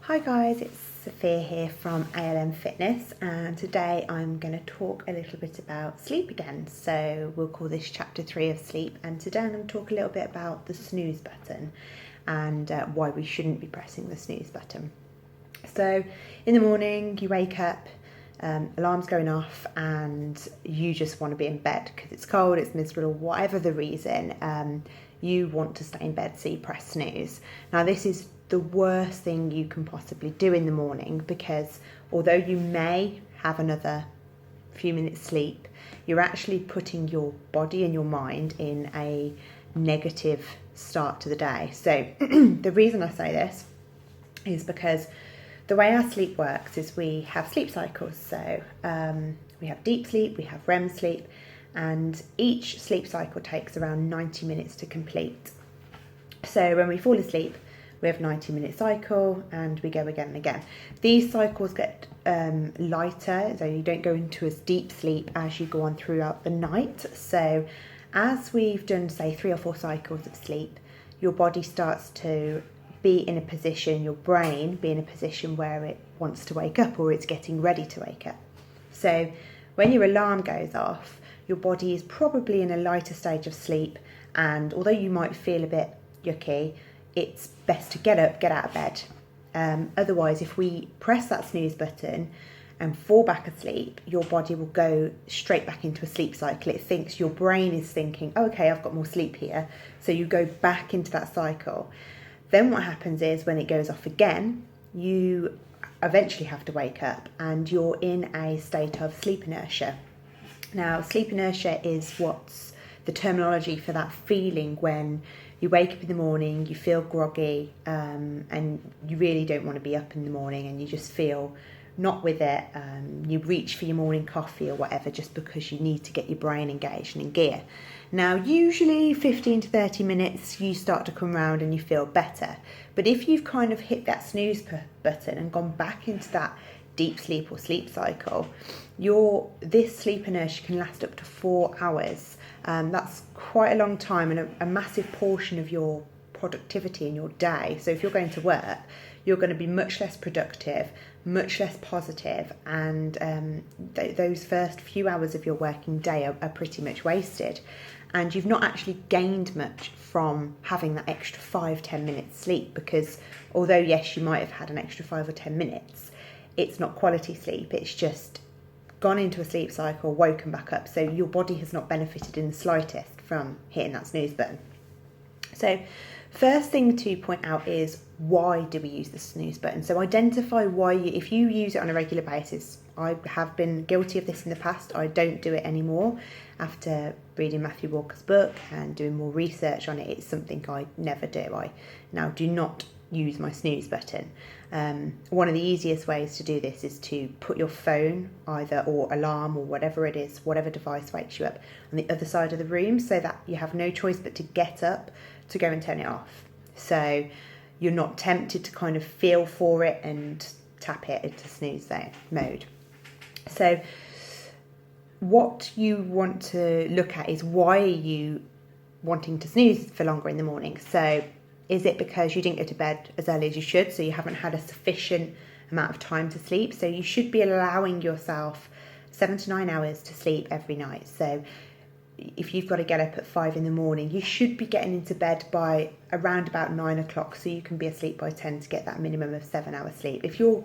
Hi guys, it's Sophia here from ALM Fitness, and today I'm going to talk a little bit about sleep again. So we'll call this chapter 3 of sleep, and today I'm going to talk a little bit about the snooze button and why we shouldn't be pressing the snooze button. So in the morning you wake up, alarm's going off and you just want to be in bed because it's cold, it's miserable, whatever the reason, you want to stay in bed, so you press snooze. Now this is the worst thing you can possibly do in the morning, because although you may have another few minutes sleep, you're actually putting your body and your mind in a negative start to the day. So the reason I say this is because the way our sleep works is we have sleep cycles. So we have deep sleep, we have REM sleep, and each sleep cycle takes around 90 minutes to complete. So when we fall asleep, we have a 90-minute cycle and we go again and again. These cycles get lighter, so you don't go into as deep sleep as you go on throughout the night. So as we've done, say, 3 or 4 cycles of sleep, your body starts to be in a position, your brain be in a position where it wants to wake up, or it's getting ready to wake up. So when your alarm goes off, your body is probably in a lighter stage of sleep, and although you might feel a bit yucky, it's best to get up, get out of bed. Otherwise, if we press that snooze button and fall back asleep, your body will go straight back into a sleep cycle. It thinks, your brain is thinking, oh, okay, I've got more sleep here. So you go back into that cycle. Then what happens is when it goes off again, you eventually have to wake up and you're in a state of sleep inertia. Now, sleep inertia is what's the terminology for that feeling when you wake up in the morning, you feel groggy, and you really don't want to be up in the morning, and you just feel not with it. You reach for your morning coffee or whatever just because you need to get your brain engaged and in gear. Now, usually 15 to 30 minutes, you start to come round and you feel better. But if you've kind of hit that snooze button and gone back into that deep sleep or sleep cycle, this sleep inertia can last up to 4 hours. That's quite a long time and a massive portion of your productivity in your day. So if you're going to work, you're going to be much less productive, much less positive, and those first few hours of your working day are pretty much wasted. And you've not actually gained much from having that extra 5-10 minutes sleep, because although yes, you might have had an extra 5 or 10 minutes, it's not quality sleep. It's just gone into a sleep cycle, woken back up. So your body has not benefited in the slightest from hitting that snooze button. So first thing to point out is, why do we use the snooze button? So identify why if you use it on a regular basis. I have been guilty of this in the past. I don't do it anymore. After reading Matthew Walker's book and doing more research on it, it's something I never do. I now do not use my snooze button. One of the easiest ways to do this is to put your phone or alarm or whatever it is, whatever device wakes you up, on the other side of the room, so that you have no choice but to get up to go and turn it off. So you're not tempted to kind of feel for it and tap it into snooze mode. So what you want to look at is, why are you wanting to snooze for longer in the morning? So is it because you didn't go to bed as early as you should, so you haven't had a sufficient amount of time to sleep? So you should be allowing yourself 7 to 9 hours to sleep every night. So if you've got to get up at 5 in the morning, you should be getting into bed by around about 9 o'clock, so you can be asleep by 10 to get that minimum of 7 hours sleep. If you're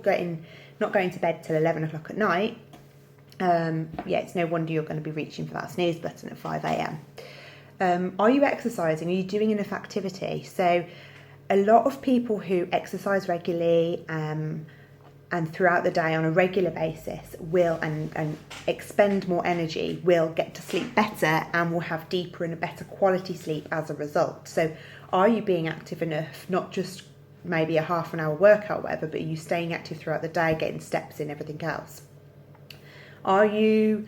not going to bed till 11 o'clock at night, it's no wonder you're going to be reaching for that snooze button at 5 a.m. Are you exercising? Are you doing enough activity? So a lot of people who exercise regularly and throughout the day on a regular basis will and expend more energy, will get to sleep better and will have deeper and a better quality sleep as a result. So are you being active enough? Not just maybe a half an hour workout or whatever, but are you staying active throughout the day, getting steps in, everything else? Are you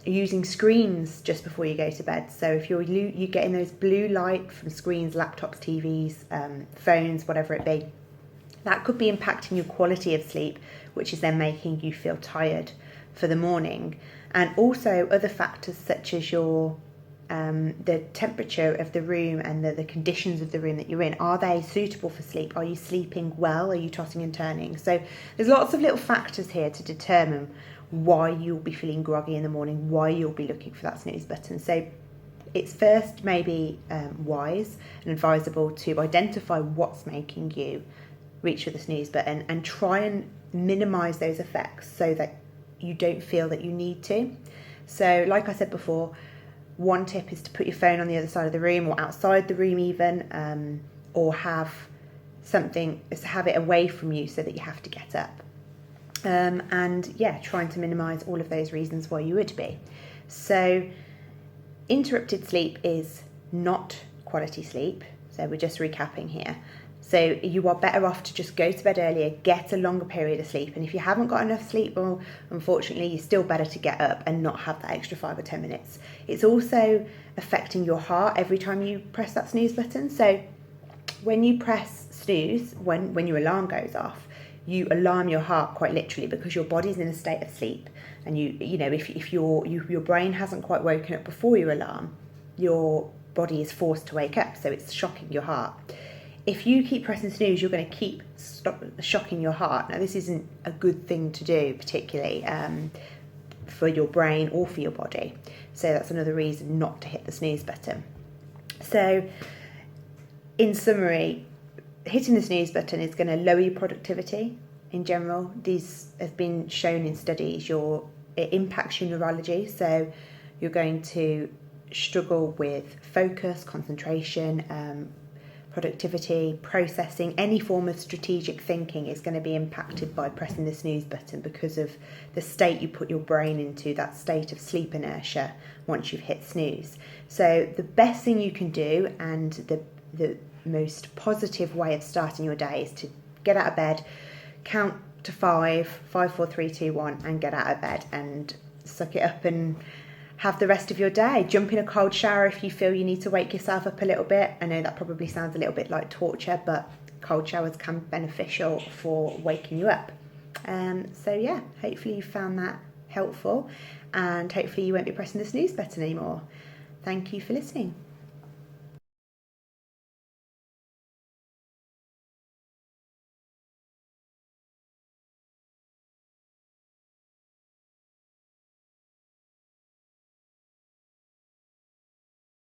using screens just before you go to bed? So if you're getting those blue light from screens, laptops, TVs, phones, whatever it be, that could be impacting your quality of sleep, which is then making you feel tired for the morning. And also other factors such as your the temperature of the room and the conditions of the room that you're in, are they suitable for sleep? Are you sleeping well? Are you tossing and turning? So there's lots of little factors here to determine why you'll be feeling groggy in the morning, why you'll be looking for that snooze button. So it's first maybe wise and advisable to identify what's making you reach for the snooze button and try and minimise those effects so that you don't feel that you need to. So like I said before, one tip is to put your phone on the other side of the room or outside the room even, or have it away from you so that you have to get up. And yeah, trying to minimise all of those reasons why you would be. So interrupted sleep is not quality sleep. So we're just recapping here. So you are better off to just go to bed earlier, get a longer period of sleep. And if you haven't got enough sleep, well, unfortunately, you're still better to get up and not have that extra 5 or 10 minutes. It's also affecting your heart every time you press that snooze button. So when you press snooze, when your alarm goes off, you alarm your heart quite literally because your body's in a state of sleep. And you know, if your brain hasn't quite woken up before your alarm, your body is forced to wake up. So it's shocking your heart. If you keep pressing snooze, you're going to keep shocking your heart. Now, this isn't a good thing to do, particularly for your brain or for your body. So that's another reason not to hit the snooze button. So in summary, hitting the snooze button is going to lower your productivity in general. These have been shown in studies. It impacts your neurology. So you're going to struggle with focus, concentration, productivity, processing. Any form of strategic thinking is going to be impacted by pressing the snooze button because of the state you put your brain into, that state of sleep inertia once you've hit snooze. So the best thing you can do, and the most positive way of starting your day, is to get out of bed, count to 5, 5, 4, 3, 2, 1, and get out of bed and suck it up and have the rest of your day. Jump in a cold shower if you feel you need to wake yourself up a little bit. I know that probably sounds a little bit like torture, but cold showers can be beneficial for waking you up. So yeah, hopefully you found that helpful, and hopefully you won't be pressing the snooze button anymore. Thank you for listening.